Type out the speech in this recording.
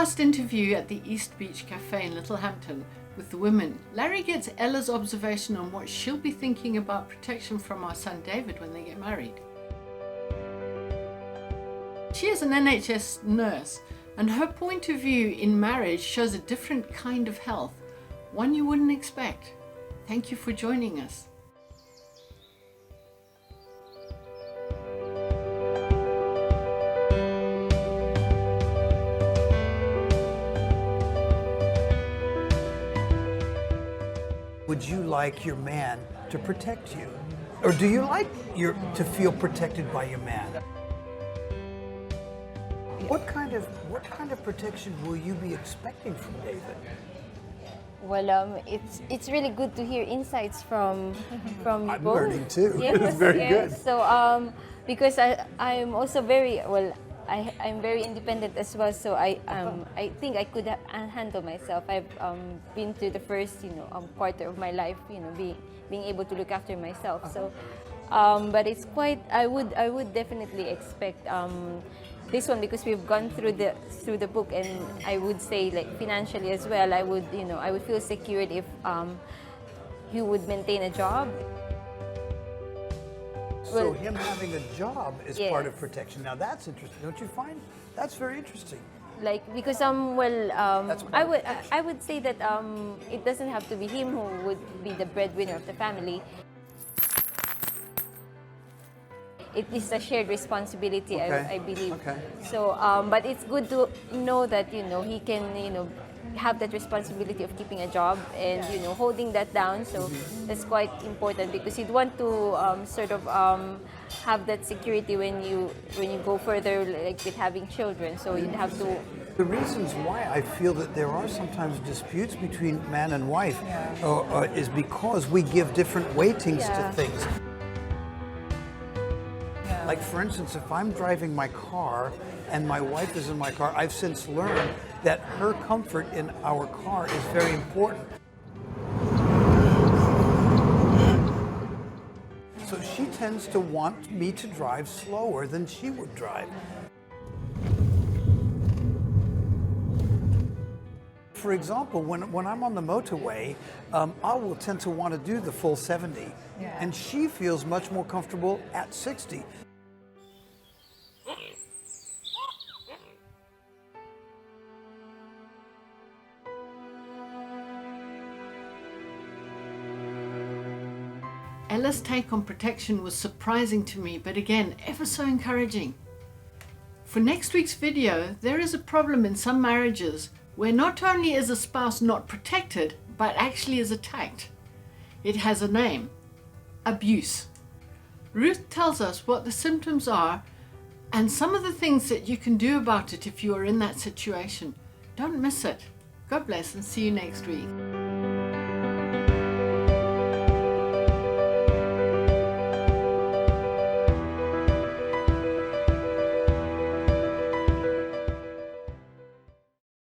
last interview at the East Beach Cafe in Littlehampton with the women, Larry gets Ela's observation on what she'll be thinking about protection from our son David when they get married. She is an NHS nurse, and her point of view in marriage shows a different kind of health, one you wouldn't expect. Thank you for joining us. Would you like your man to protect you? Or do you like to feel protected by your man? What kind of protection will you be expecting from David? Well, it's really good to hear insights from you I'm both. learning too. Yes, It's very yes. good. So because I'm also I'm very independent as well. So I think I could handle myself. I've been through the first quarter of my life, being able to look after myself. So, but it's quite. I would definitely expect this one, because we've gone through the book, and I would say, like, financially as well, I would feel secured if you would maintain a job. So him having a job is Yes. part of protection. Now that's interesting, don't you find? That's very interesting. Like, because That's part of I would say that it doesn't have to be him who would be the breadwinner of the family. It is a shared responsibility, Okay. I believe. Okay. So, but it's good to know that he can have that responsibility of keeping a job and holding that down. So that's quite important, because you'd want to have that security when you go further, like with having children. So you'd have to. The reasons why I feel that there are sometimes disputes between man and wife is because we give different weightings to things. Like, for instance, if I'm driving my car and my wife is in my car, I've since learned that her comfort in our car is very important. So she tends to want me to drive slower than she would drive. For example, when I'm on the motorway, I will tend to want to do the full 70, and she feels much more comfortable at 60. Ela's take on protection was surprising to me, but again, ever so encouraging. For next week's video, there is a problem in some marriages where not only is a spouse not protected, but actually is attacked. It has a name: abuse. Ruth tells us what the symptoms are and some of the things that you can do about it if you are in that situation. Don't miss it. God bless, and see you next week.